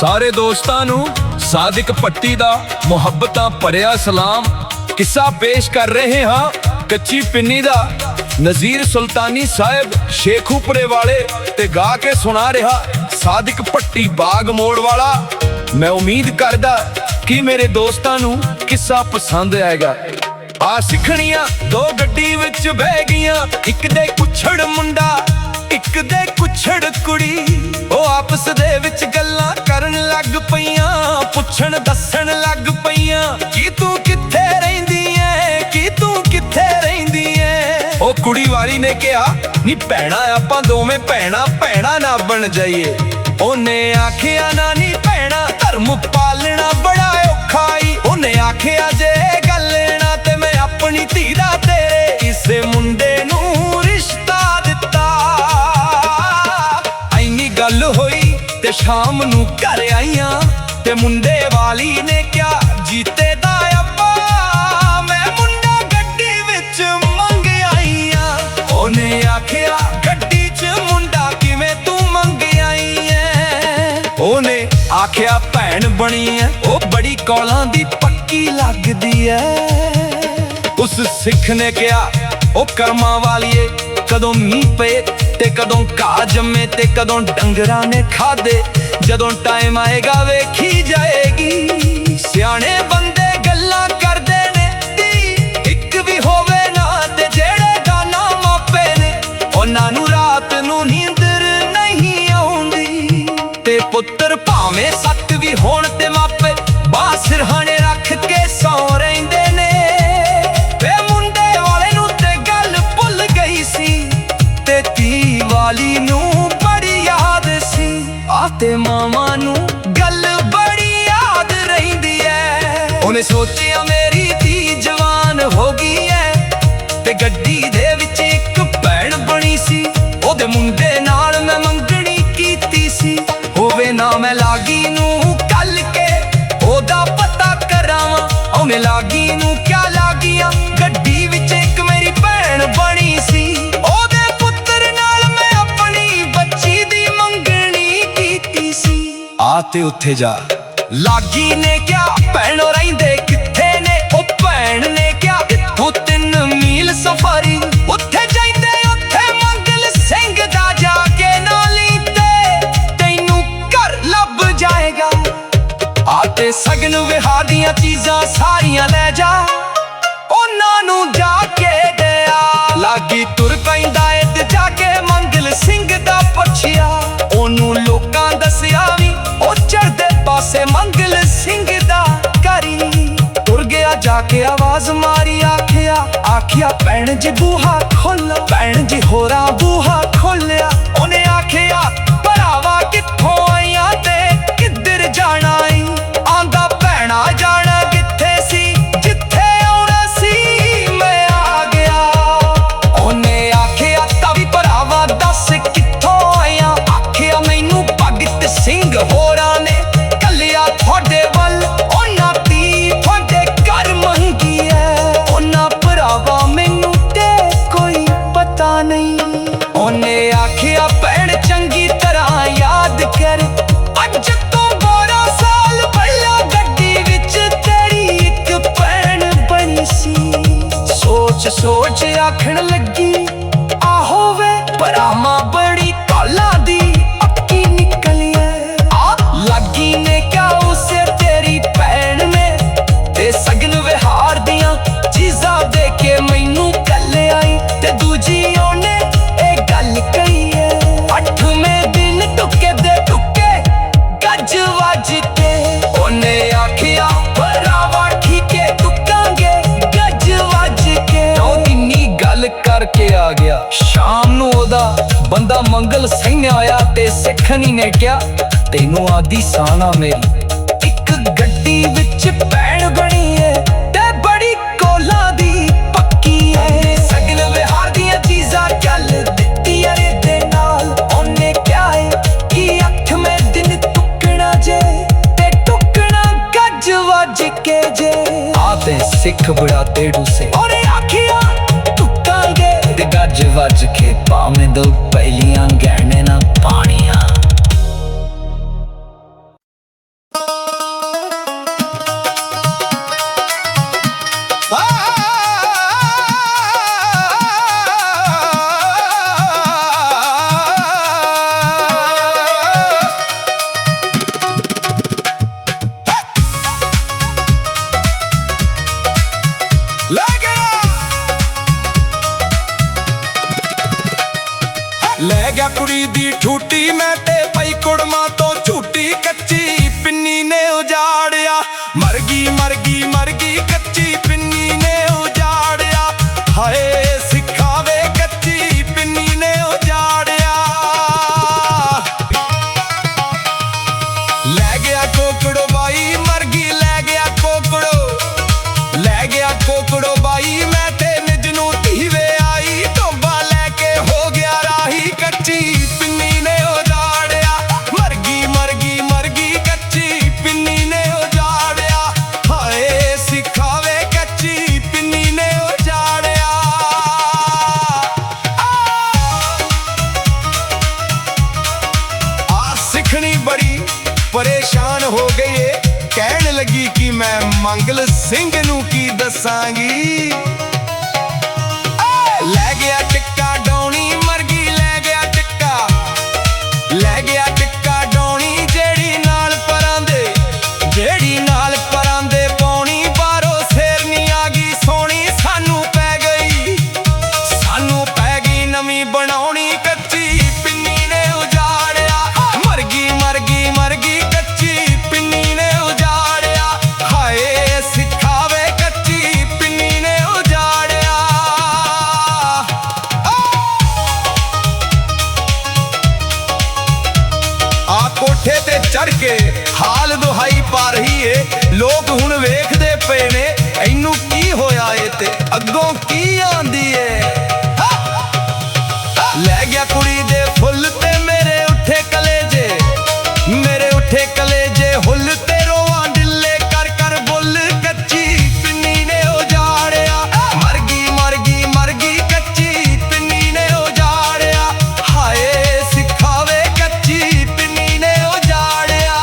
ਸਾਰੇ ਦੋਸਤਾਂ ਨੂੰ ਸਾਦਿਕ ਭੱਟੀ ਦਾ ਮੁਹੱਬਤਾਂ ਭਰਿਆ ਸਲਾਮ। ਕਿੱਸਾ ਪੇਸ਼ ਕਰ ਰਹੇ ਹਾਂ ਕੱਚੀ ਪਿੰਨੀ ਦਾ। ਨਜ਼ੀਰ ਸੁਲਤਾਨੀ ਸਾਹਿਬ ਸ਼ੇਖੂਪੁਰੇ ਵਾਲੇ ਤੇ ਗਾ ਕੇ ਸੁਣਾ ਰਿਹਾ ਸਾਦਿਕ ਭੱਟੀ ਬਾਗ ਮੋੜ ਵਾਲਾ। ਮੈਂ ਉਮੀਦ ਕਰਦਾ ਕਿ ਮੇਰੇ ਦੋਸਤਾਂ ਨੂੰ ਕਿੱਸਾ ਪਸੰਦ ਆਏਗਾ। ਆ ਸਿੱਖਣੀਆਂ ਦੋ ਗੱਡੀ ਵਿੱਚ ਬਹਿ ਗਈਆਂ, ਇੱਕ ਦੇ ਕੁੱਛੜ ਮੁੰਡਾ ਇੱਕ ਦੇ ਕੁੱਛੜ ਕੁੜੀ। ਉਹ ਆਪਸ ਦੇ ਵਿੱਚ ਗੱਲਾਂ ਕਰਨ ਲੱਗ ਪਈਆਂ, ਪੁੱਛਣ ਦੱਸਣ ਲੱਗ ਪਈਆਂ ਕਿ ਤੂੰ ਕਿੱਥੇ ਰਹਿੰਦੀ ਐ, ਕਿ ਤੂੰ ਕਿੱਥੇ ਰਹਿੰਦੀ ਐ। ਉਹ ਕੁੜੀ ਵਾਲੀ ਨੇ ਕਿਹਾ ਨੀ ਭੈਣਾ ਆਪਾਂ ਦੋਵੇਂ ਭੈਣਾ ਭੈਣਾ ਨਾ ਬਣ ਜਾਈਏ। ਉਹਨੇ ਆਖਿਆ ਨਾ ਨੀ ਭੈਣਾ ਧਰਮ ਪਾਲਣਾ ਬੜਾ ਔਖਾ ਈ। ਉਹਨੇ ਆਖਿਆ ਜੇ ਗੱਲ ਨਾ ਤੇ ਮੈਂ ਆਪਣੀ ਧੀ ਦਾ ਤੇਰੇ ਕਿਸੇ ਮੁੰਡੇ ਨੂੰ ਰਿਸ਼ਤਾ ਦਿੱਤਾ। ਐਨੀ ਗੱਲ ਹੋਈ ਤੇ ਸ਼ਾਮ ਨੂੰ ਘਰ ਆਈਆਂ ਤੇ ਮੁੰਡੇ ਵਾਲੀ ਨੇ ਕਿਹਾ ਜੀਤੇ ਦਾ ਅੱਬਾ ਮੈਂ ਮੁੰਡਾ ਗੱਡੀ ਵਿੱਚ ਮੰਗ ਆਈਆਂ। ਉਹਨੇ ਆਖਿਆ ਗੱਡੀ 'ਚ ਮੁੰਡਾ ਕਿਵੇਂ ਤੂੰ ਮੰਗ ਆਈ ਐ। ਉਹਨੇ ਆਖਿਆ ਭੈਣ ਬਣੀ ਐ ਉਹ ਬੜੀ ਕੌਲਾਂ ਦੀ ਪੱਕੀ ਲੱਗਦੀ ਐ। ਉਸ ਸਿੱਖ ਨੇ ਕਿਹਾ ਉਹ ਕਰਮਾਂ ਵਾਲੀਏ ਕਦੋਂ ਮੀਂਹ ਪਏ ਤੇ ਕਦੋਂ ਘਾਹ ਜੰਮੇ ਤੇ ਕਦੋਂ ਡੰਗਰਾਂ ਨੇ ਖਾਦੇ। ਜਦੋਂ ਟਾਈਮ ਆਏਗਾ ਵੇਖੀ ਜਾਏਗੀ। ਸਿਆਣੇ ਬੰਦੇ ਗੱਲਾਂ ਕਰਦੇ ਨੇ ਧੀ ਇੱਕ ਵੀ ਹੋਵੇ ਨਾ ਤੇ ਜਿਹੜੇ ਗਾਨਾ ਮਾਪੇ ਨੇ ਉਹਨਾਂ ਨੂੰ ਰਾਤ ਨੂੰ ਨੀਂਦਰ ਨਹੀਂ ਆਉਂਦੀ। ਤੇ ਪੁੱਤਰ ਭਾਵੇਂ ਸੱਤ ਵੀ ਹੋਣ ਤੇ ਮਾਪੇ ਬਾਹ ਸਿਰਹਾਣੇ ਰੱਖ ਕੇ ਸੌਂ ਰਹਿੰਦੇ ਨੇ। ਵੇ ਮੁੰਡੇ ਵਾਲੇ ਨੂੰ ਤੇ ਗੱਲ ਭੁੱਲ ਗਈ ਸੀ ਤੇ ਧੀ ਵਾਲੀ ਨੂੰ ਬੜੀ ਯਾਦ ਸੀ। ਆ ਤੇ ਮਾਵਾਂ ਨੂੰ ਗੱਲ ਬੜੀ ਯਾਦ ਰਹਿੰਦੀ ਐ। ਉਹਨੇ ਸੋਚਿਆ ਮੇਰੀ ਧੀ ਜਵਾਨ ਹੋ ਗਈ ਐ ਤੇ ਗੱਡੀ ਦੇ ਵਿੱਚ ਇੱਕ ਭੈਣ ਬਣੀ ਸੀ। ਉਹਦੇ ਮੁੰਡੇ ਨਾਲ ਮੈਂ ਮੰਗਣੀ ਕੀਤੀ ਸੀ। ਹੋਵੇ ਨਾ ਮੈਂ ਲਾਗੀ ਨੂੰ ਕੱਲ ਕੇ ਉਹਦਾ ਪਤਾ ਕਰਾਵਾਂ। ਉਹਨੇ ਲਾਗੀ ਨੂੰ ਕਿਆ ਲਾਗੀਆਂ ਗੱਡੀ ਵਿੱਚ ਇੱਕ ਮੇਰੀ ਭੈਣ ਬਣੀ ਸੀ। ਉਹਦੇ ਪੁੱਤਰ ਨਾਲ ਮੈਂ ਆਪਣੀ ਬੱਚੀ ਦੀ ਮੰਗਣੀ ਕੀਤੀ ਸੀ। ਆ ਤੇ ਉੱਥੇ ਜਾ ਲਾਗੀ ਨੇ ਕਿਹਾ ਭੈਣੋ ਰਹਿੰਦੇ ਕਿੱਥੇ ਨੇ। ਉਹ ਭੈਣ ਨੇ ਕਿਹਾ ਇੱਥੋਂ 3 ਮੀਲ ਸਫਰੀ ਉੱਥੇ ਜਾਂਦੇ ਉੱਥੇ ਮੰਗਲ ਸਿੰਘ ਦਾ ਜਾ ਕੇ ਨਾਲੀ ਤੇ ਤੈਨੂੰ ਘਰ ਲੱਭ ਜਾਏਗਾ। ਆ ਤੇ ਸਗਨ ਵਿਆਹ ਦੀਆਂ ਚੀਜ਼ਾਂ ਸਾਰੀਆਂ ਲੈ ਜਾ ਉਹਨਾਂ ਨੂੰ ਜਾ ਕੇ ਦਿਆ। ਲਾਗੀ ਤੁਰ ਪੈਂਦਾ ਏ ਤੇ ਜਾ ਕੇ ਮੰਗਲ ਸਿੰਘ ਦਾ ਪੁੱਛਿਆ। ਉਹਨੂੰ ਲੋਕਾਂ ਦੱਸਿਆ ਵੀ ਉਹ ਚੜ੍ਹਦੇ ਪਾਸੇ ਮੰਗਲ ਸਿੰਘ ਦਾ ਘਰੀ। ਤੁਰ ਗਿਆ ਜਾ ਕੇ ਆਵਾਜ਼ ਮਾਰੀ ਆਖਿਆ ਭੈਣ ਜੀ ਬੂਹਾ ਖੋਲੋ। ਭੈਣ ਜੀ ਹੋਰਾਂ ਬੂਹਾ ਖੋਲਿਆ। ਉਹਨੇ ਆਖਿਆ ਭਰਾਵਾ ਕਿੱਥੋਂ ਆਈਆਂ ਤੇ ਕਿੱਧਰ ਜਾਣਾ ਈ। ਆਂਦਾ ਭੈਣਾ ਜਾਣਾ ਕਿੱਥੇ ਸੀ ਜਿੱਥੇ ਆਉਣਾ ਸੀ ਮੈਂ ਆ ਗਿਆ। ਉਹਨੇ ਆਖਿਆ ਤਾਂ ਵੀ ਭਰਾਵਾ ਦੱਸ ਕਿੱਥੋਂ ਆਈਆਂ। ਆਖਿਆ ਮੈਨੂੰ ਭਗਤ ਸਿੰਘ ਹੋਰਾਂ ਨੇ ਕੱਲਿਆ ਤੁਹਾਡੇ ਵੱਲ ਉਹਨਾਂ ਧੀ ਤੁਹਾਡੇ ਘਰ ਮੰਗੀ ਐ। ਉਹਨਾਂ ਭਰਾਵਾ ਮੈਨੂੰ ਤੇ ਕੋਈ ਪਤਾ ਨਹੀਂ। ਉਹਨੇ ਆਖਿਆ ਭੈਣ ਚੰਗੀ ਤਰ੍ਹਾਂ ਯਾਦ ਕਰ ਅੱਜ ਤੋਂ 12 ਸਾਲ ਪਹਿਲਾਂ ਗੱਡੀ ਵਿੱਚ ਤੇਰੀ ਇੱਕ ਭੈਣ ਬਣੀ ਸੀ। ਸੋਚ ਆਖਣ ਲੱਗੀ ਆਹੋ ਵੇ ਭਰਾਵਾਂ ਬੜੀ ਕਾਲਾਂ ਦੀ ਅੱਕੀ ਨਿਕਲੀ ਐ। ਲਾਗੀ ਨੇ ਕਿਹਾ ਉਸੇ ਤੇਰੀ ਭੈਣ ਨੇ ਤੇ ਸਗਨ ਵਿਹਾਰ ਦੀਆਂ ਚੀਜ਼ਾਂ ਦੇ ਕੇ ਮੈਨੂੰ ਕੱਲ ਆਈ। ਤੇ ਦੂਜੀ ਉਹਨੇ ਇਹ ਗੱਲ ਕਹੀ ਐ 8ਵੇਂ ਦਿਨ ਟੁੱਕੇ ਦੇ ਟੁੱਕੇ ਗੱਜ ਵੱਜ ਕੇ। ਉਹਨੇ ਆਖਿਆ ਭਰਾਵਾ ਠੀਕੇ ਟੁੱਕਾਂਗੇ ਗੱਜ ਵੱਜ ਕੇ। ਉਹ ਇੰਨੀ ਗੱਲ ਕਰਕੇ ਆ ਗਿਆ। ਸ਼ਾਮ ਨੂੰ ਉਹਦਾ ਬੰਦਾ ਮੰਗਲ ਸਿੰਘ ਆਇਆ ਤੇ ਸਿੱਖਣੀ ਨੇ ਕਿਹਾ ਤੈਨੂੰ ਆਦੀ ਸਾਨਾ ਮੇਰੀ ਇੱਕ ਗੱਡੀ ਵਿੱਚ ਭੈਣ ਬਣੀ ਏ ਤੇ ਬੜੀ ਕੋਲਾਂ ਦੀ ਪੱਕੀ ਏ। ਸਗਨ ਵਿਹਾਰ ਦੀਆਂ ਚੀਜ਼ਾਂ ਚੱਲ ਦਿੱਤੀ ਅਰੇ ਦੇ ਨਾਲ। ਉਹਨੇ ਕਿਹਾ ਏ ਕਿ 8ਵੇਂ ਦਿਨ ਟੁੱਕਣਾ ਜੇ ਤੇ ਟੁੱਕਣਾ ਗੱਜ ਵੱਜ ਕੇ ਜੇ। ਆ ਤੇ ਸਿੱਖ ਬੜਾ ਤੇੜੂ ਸੇ ਉਹਨੇ ਆਖਿਆ ਟੁੱਕਾਂਗੇ ਤੇ ਗੱਜ ਵੱਜ ਕੇ ਭਾਵੇਂ ਦੋ ਪਹਿਲੀਆਂ ਗਹਿਣੇ ਨਾ ਪਾਣੀਆਂ। ਲੈ ਗਿਆ ਕੁੜੀ ਦੀ ਠੂਟੀ ਮੈਂ ਤੇ ਪਈ ਕੁੜਮਾਂ ਤੋਂ ਝੂਟੀ ਕੱਚੀ ਪਿੰਨੀ ਨੇ ਉਜਾੜਿਆ ਮਰ ਗਈ ਮਰ ਗਈ ਮਰ ਗਈ ਕੱਚੀ ਪਿੰਨੀ ਨੇ ਉਜਾੜਿਆ ਹਾਏ ਸਿੱਖਾਂ ਵੇ ਕੱਚੀ ਪਿੰਨੀ ਨੇ ਉਜਾੜਿਆ ਲੈ ਗਿਆ ਕੋਕੜੋ ਬਾਈ ਮਰ ਗਈ ਲੈ ਗਿਆ ਕੋਕੜੋ ਬਾਈ ਮੈਂ ਤੇ ਨਿਜ ਨੂੰ ਧੀਵੇ ਆਈ ਟੋਬਾ ਲੈ ਕੇ ਹੋ ਗਿਆ ਰਾਹੀ ਕੱਚੀ ਪਿੰਨੀ ਨੇ ਉਜਾੜਿਆ ਮਰ ਗਈ ਮਰ ਗਈ ਮਰ ਗਈ ਕੱਚੀ ਪਿੰਨੀ ਨੇ ਉਜਾੜਿਆ ਹਾਏ ਸਿੱਖਾਂ ਵੇ ਕੱਚੀ ਪਿੰਨੀ ਨੇ ਉਜਾੜਿਆ ਆ ਸਿੱਖਣੀ ਬੜੀ ਪਰੇਸ਼ਾਨ ਹੋ ਗਈ ਏ ਕਹਿਣ ਲੱਗੀ ਕਿ ਮੈਂ ਮੰਗਲ ਸਿੰਘ ਨੂੰ ਕੀ ਦੱਸਾਂਗੀ ਲੈ ਗਿਆ ਟਿੱਕਾ ਡੌਣੀ ਮਰ ਗਈ ਲੈ ਗਿਆ ਟਿੱਕਾ ਡੌਣੀ ਜਿਹੜੀ ਨਾਲ ਪਰਾਂ ਦੇ ਪੌਣੀ ਬਾਹਰੋਂ ਸ਼ੇਰਨੀ ਆ ਗਈ ਸੋਹਣੀ ਸਾਨੂੰ ਪੈ ਗਈ ਨਵੀਂ ਬਣਾਉਣੀ ਕੱਚੀ ਪਿੰਨੀ ਨੇ ਉਜਾੜਿਆ ਮਰ ਗਈ ਮਰ ਗਈ ਮਰ ਗਈ ਕੱਚੀ ਪਿੰਨੀ ਨੇ ਉਜਾੜਿਆ ਹਾਏ ਸਿੱਖਾਂ ਵੇ ਕੱਚੀ ਪਿੰਨੀ ਨੇ ਉਜਾੜਿਆ ਆ ਕੋਠੇ ਤੇ ਚੜ ਕੇ ਹਾਲ ਦੁਹਾਈ ਪਾ ਰਹੀ ਏ ਲੋਕ ਹੁਣ ਵੇਖਦੇ ਪਏ ਨੇ ਇਹਨੂੰ ਕੀ ਹੋਇਆ ਏ ਤੇ ਅੱਗੋਂ ਕੀ ਆਂਦੀ ਏ ਲੈ ਗਿਆ ਕੁੜੀ ਦੇ ਫੁੱਲ ਤੇ ਮੇਰੇ ਉੱਠੇ ਕਲੇਜੇ ਹੁੱਲ ਤੇ ਰੋਵਾਂ ਢਿੱਲੇ ਕਰ ਕਰ ਬੁੱਲ ਕੱਚੀ ਪਿੰਨੀ ਨੇ ਉਜਾੜਿਆ ਮਰ ਗਈ ਮਰ ਗਈ ਮਰ ਗਈ ਕੱਚੀ ਪਿੰਨੀ ਨੇ ਉਜਾੜਿਆ ਹਾਏ ਸਿੱਖਾਂ ਵੇ ਕੱਚੀ ਪਿੰਨੀ ਨੇ ਉਜਾੜਿਆ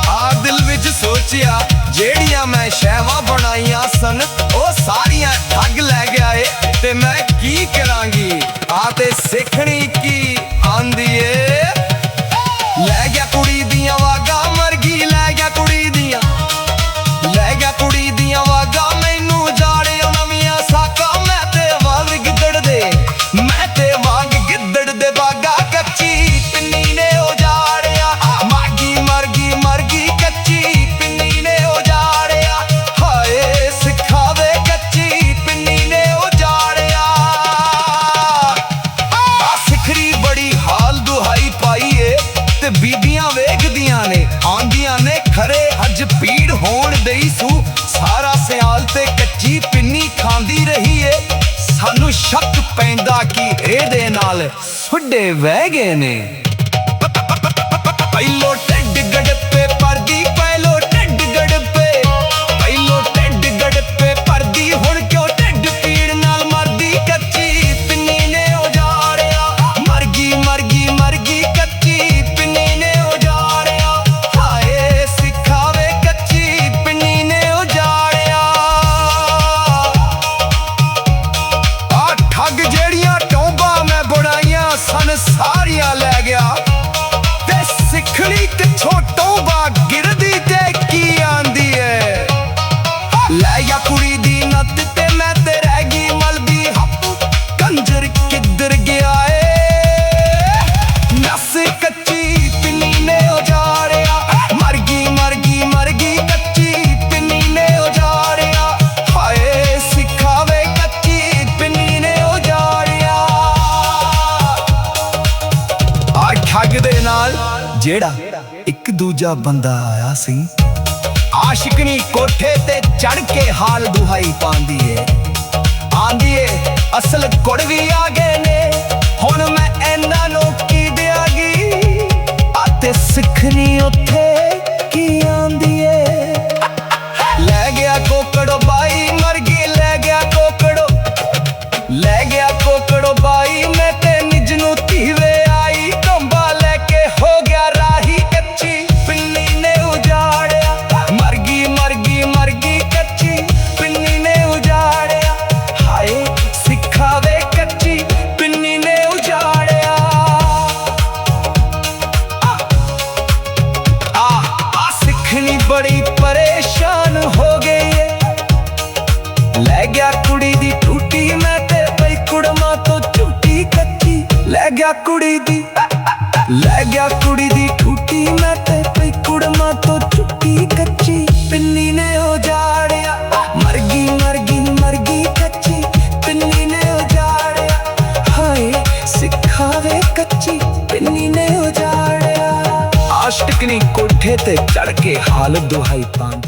ਆ ਦਿਲ ਵਿੱਚ ਸੋਚਿਆ ਜਿਹੜੀਆਂ ਮੈਂ ਸ਼ੈਵਾਂ ਬਣਾਈਆਂ ਸਨ ਉਹ ਸਾਰੀਆਂ ਠੱਗ ਲੈ ਗਿਆ ਏ ਤੇ ਮੈਂ ਕੀ ਕਰਾਂਗੀ ਆ ਤੇ ਸਿੱਖਣੀ ਕੀ ਆਂਦੀ ਏ ਲੈ ਗਿਆ ਕੁੜੀ ਦੀਆਂ ਵਾਗਾਂ ਮਰ ਗਈ ਲੈ ਗਿਆ ਕੁੜੀ ਦੀਆਂ ਵਾਗਾਂ ਮੈਨੂੰ ਉਜਾੜਿਆ ਨਵੀਆਂ ਸਾਕਾਂ ਮੈਂ ਤੇ ਵਾਂਗ ਗਿੱਦੜ ਦੇ ਬਾਗਾ ਕੱਚੀ ਪਿੰਨੀ ਨੇ ਉਜਾੜਿਆ ਮਰ ਗਈ ਕੱਚੀ ਪਿੰਨੀ ਨੇ ਉਜਾੜਿਆ ਹਾਏ ਸਿੱਖਾਂ ਵੇ ਕੱਚੀ ਪਿੰਨੀ ਨੇ ਉਜਾੜਿਆ ਆ ਸਿੱਖਰੀ ਬੜੀ ਹਾਲ ਦੁਹਾਈ ਪਾਈ ਏ ਤੇ ਬੀਬੀਆਂ ਵੇਖਦੀਆਂ ਨੇ ਆਂਦੀਆਂ ਨੇ ਖਰੇ ਅੱਜ ਪੀੜ ਹੋਣ ਦਈ ਸੂ ਸਾਰਾ ਸਿਆਲ ਤੇ ਕੱਚੀ ਪਿੰਨੀ ਖਾਂਦੀ ਰਹੀ ਏ ਸਾਨੂੰ ਸ਼ੱਕ ਪੈਂਦਾ ਕਿ ਇਹਦੇ ਨਾਲ ਫੁੱਡੇ ਵਹਿ ਗਏ ਨੇ ਪਹਿਲੋ ਢਿੱਡ ਗੜਪੇ ਪਰਦੀ ਪਹਿਲੋ ਢਿੱਡ ਗੜਪੇ ਪਰਦੀ ਹੁਣ ਕਿਉਂ ਢਿੱਡ ਪੀੜ ਨਾਲ ਮਰਦੀ ਕੱਚੀ ਪਿੰਨੀ ਨੇ ਉਜਾੜਿਆ ਮਰ ਗਈ ਕੱਚੀ ਪਿੰਨੀ ਨੇ ਉਜਾੜਿਆ ਹਾਏ ਸਿੱਖਾਂ ਵੇ ਕੱਚੀ ਪਿੰਨੀ ਨੇ ਉਜਾੜਿਆ ਆ ਠੱਗ ਜਿਹੜੀਆਂ ਟੋਭਾਂ ਮੈਂ ਬਣਾਈਆਂ ਸਨ ਸਾਰੀਆਂ ਲੈ ਗਿਆ ਤੇ ਸਿੱਖਣੀ ਕਿੱਥੋਂ ਟੋਭਾ ਗਿਰਦੀ ਤੇ ਕੀ ਆਂਦੀ ਏ ਲੈ ਗਿਆ ਕੁੜੀ ਦੀ ਨੱਤ ਤੇ ਮੈਂ ਤੇ ਰਹਿ ਗਈ ਮਲਦੀ ਕੰਜਰ ਕਿੱਧਰ ਗਿਆ ਏ ਨਸ ਕੱਚੀ ਪਿੰਨੀ ਨੇ ਉਜਾੜਿਆ ਮਰ ਗਈ ਕੱਚੀ ਪਿੰਨੀ ਨੇ ਉਜਾੜਿਆ ਹਾਏ ਸਿੱਖਾਂ ਵੇ ਕੱਚੀ ਪਿੰਨੀ ਨੇ ਉਜਾੜਿਆ ਆ ਠੱਗ ਦੇ ਨਾਲ ਜਿਹੜਾ ਇੱਕ ਦੂਜਾ ਬੰਦਾ ਆਇਆ ਸੀ ਆਸ਼ਿਕਨੀ ਕੋਠੇ ਤੇ ਚੜ ਕੇ ਹਾਲ ਦੁਹਾਈ ਪਾਉਂਦੀ ਏ ਆਂਦੀ ਏ ਅਸਲ ਕੁੜ ਵੀ ਆ ਗਏ ਨੇ ਹੁਣ ਮੈਂ ਇਹਨਾਂ ਨੂੰ ਕੀ ਦਿਆਂਗੀ ਅਤੇ ਸਿੱਖਣੀ ਉੱਥੇ ਕੀ ਆਂਦੀ ਏ ਲੈ ਗਿਆ ਕੋਕੜੋ ਬਾਈ ਮਰ ਗਈ ਲੈ ਗਿਆ ਕੋਕੜੋ ਬਾਈ ਮੈਂ ਤੇ ਨਿਜ ਨੂੰ ਧੀਵੇ ਆਈ ਟੋਬਾ ਲੈ ਕੇ ਹੋ ਗਿਆ ਰਾਹੀ ਕੱਚੀ ਪਿੰਨੀ ਨੇ ਉਜਾੜਿਆ ਮਰ ਗਈ ਕੱਚੀ ਪਿੰਨੀ ਨੇ ਉਜਾੜਿਆ ਹਾਏ ਸਿੱਖਾਂ ਵੇ ਕੱਚੀ ਪਿੰਨੀ ਨੇ ਉਜਾੜਿਆ ਗਿਆ ਕੁੜੀ ਦੀ ਲੈ ਗਿਆ ਕੁੜੀ ਦੀ ਟੂਟੀ ਮੈਂ ਤੇ ਪਈ ਕੁੜਮਾ ਤੋਂ ਚੁੱਕੀ ਕੱਚੀ ਪਿੰਨੀ ਨੇ ਉਜਾੜਿਆ ਮਰ ਗਈ ਮਰ ਗਈ ਮਰ ਗਈ ਕੱਚੀ ਪਿੰਨੀ ਨੇ ਉਜਾੜਿਆ ਹਾਏ ਸਿਖਾਵੇ ਕੱਚੀ ਪਿੰਨੀ ਨੇ ਉਜਾੜਿਆ ਆਸ਼ਟਕਨੀ ਕੋਠੇ ਤੇ ਚੜ ਕੇ ਹਾਲ ਦੁਹਾਈ ਪਾਉਂਦੀ